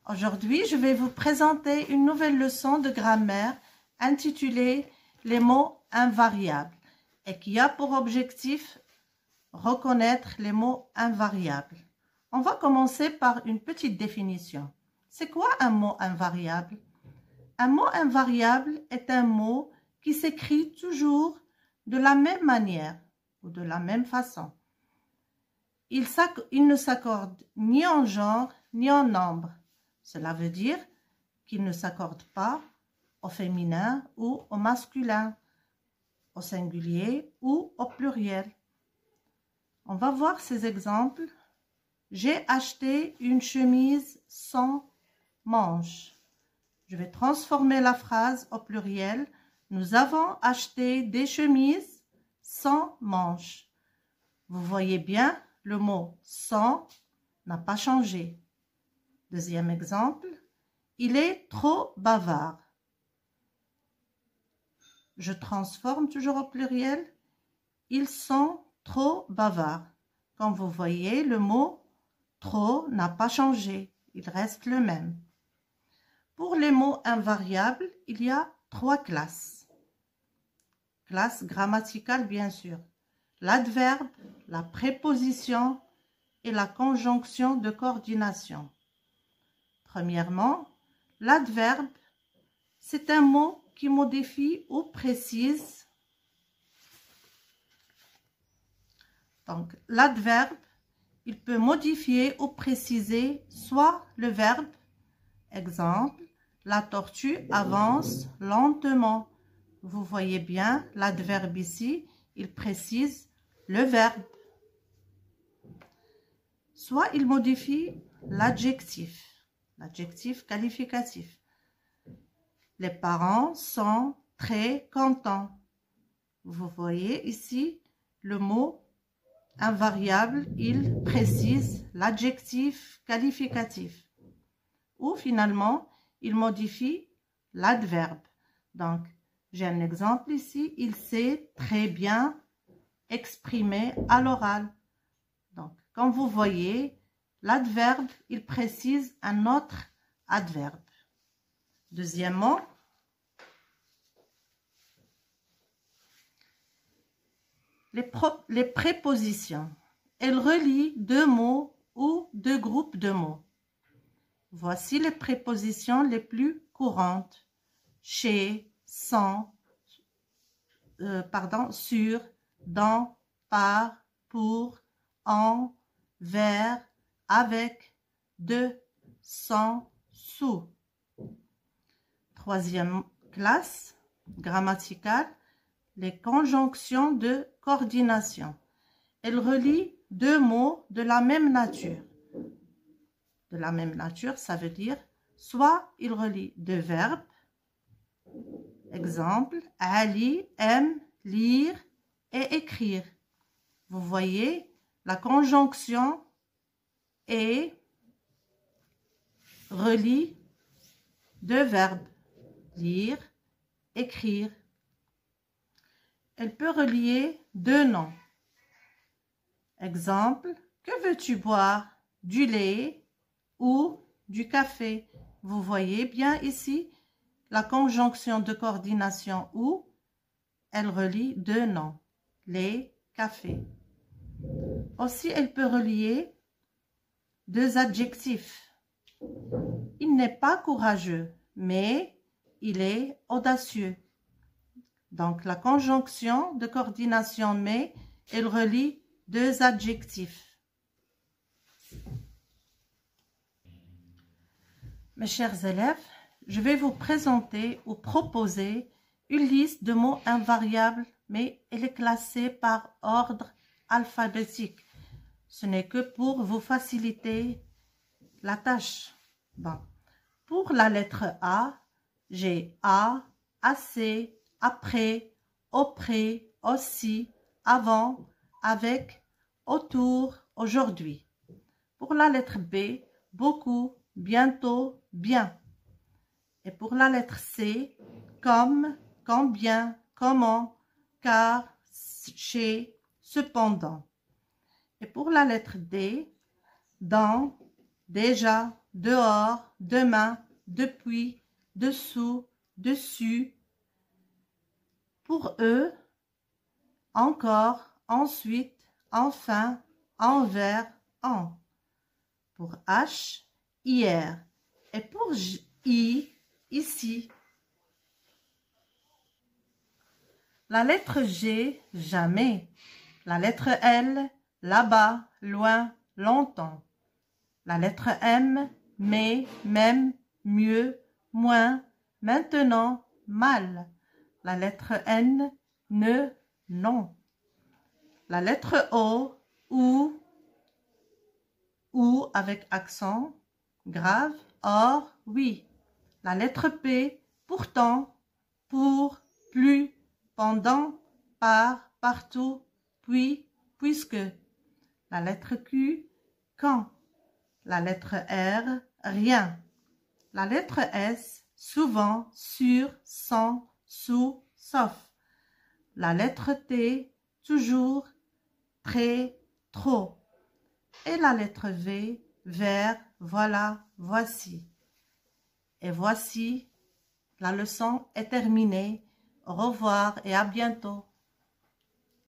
Aujourd'hui, je vais vous présenter une nouvelle leçon de grammaire intitulée « Les mots invariables » et qui a pour objectif reconnaître les mots invariables. On va commencer par une petite définition. C'est quoi un mot invariable? Un mot invariable est un mot qui s'écrit toujours de la même manière ou de la même façon. Il ne s'accorde ni en genre ni en nombre. Cela veut dire qu'il ne s'accorde pas au féminin ou au masculin, au singulier ou au pluriel. On va voir ces exemples. J'ai acheté une chemise sans manches. Je vais transformer la phrase au pluriel. Nous avons acheté des chemises sans manches. Vous voyez bien, le mot « sans » n'a pas changé. Deuxième exemple, il est trop bavard. Je transforme toujours au pluriel. Ils sont trop bavards. Comme vous voyez, le mot « trop » n'a pas changé. Il reste le même. Pour les mots invariables, il y a 3 classes. Classe grammaticale, bien sûr. L'adverbe, la préposition et la conjonction de coordination. Premièrement, l'adverbe, c'est un mot qui modifie ou précise. Donc, l'adverbe, il peut modifier ou préciser soit le verbe, exemple, la tortue avance lentement. Vous voyez bien, l'adverbe ici, il précise le verbe. Soit il modifie l'adjectif qualificatif. Les parents sont très contents. Vous voyez ici, le mot invariable, il précise l'adjectif qualificatif. Ou finalement, il modifie l'adverbe. Donc, j'ai un exemple ici, il sait très bien exprimer à l'oral. Donc, comme vous voyez, l'adverbe, il précise un autre adverbe. Deuxièmement, les prépositions. Elles relient 2 mots ou 2 groupes de mots. Voici les prépositions les plus courantes. Chez, sans, sur, dans, par, pour, en, vers, avec, de, sans, sous. Troisième classe grammaticale, les conjonctions de coordination. Elles relient 2 mots de la même nature. De la même nature, ça veut dire soit ils relient 2 verbes. Exemple, Ali aime lire et écrire. Vous voyez, la conjonction est relie 2 verbes, lire, écrire. Elle peut relier 2 noms. Exemple, que veux-tu boire? Du lait ou du café? Vous voyez bien ici la conjonction de coordination ou elle relie 2 noms, lait, café. Aussi, elle peut relier 2 adjectifs. Il n'est pas courageux, mais il est audacieux. Donc, la conjonction de coordination mais, elle relie 2 adjectifs. Mes chers élèves, je vais vous présenter ou proposer une liste de mots invariables, mais elle est classée par ordre alphabétique. Ce n'est que pour vous faciliter la tâche. Bon. Pour la lettre A, j'ai A, assez, après, auprès, aussi, avant, avec, autour, aujourd'hui. Pour la lettre B, beaucoup, bientôt, bien. Et pour la lettre C, comme, combien, comment, car, chez, cependant. Et pour la lettre D, dans, déjà, dehors, demain, depuis, dessous, dessus. Pour eux, encore, ensuite, enfin, envers, en. Pour H, hier. Et pour I, ici. La lettre G, jamais. La lettre L, là-bas, loin, longtemps. La lettre M, mais, même, mieux, moins, maintenant, mal. La lettre N, ne, non. La lettre O, ou avec accent grave, or, oui. La lettre P, pourtant, pour, plus, pendant, par, partout, puis, puisque. La lettre Q, quand. La lettre R, rien. La lettre S, souvent, sur, sans, sous, sauf. La lettre T, toujours, très, trop. Et la lettre V, vers, voilà, voici. Et voici, la leçon est terminée. Au revoir et à bientôt.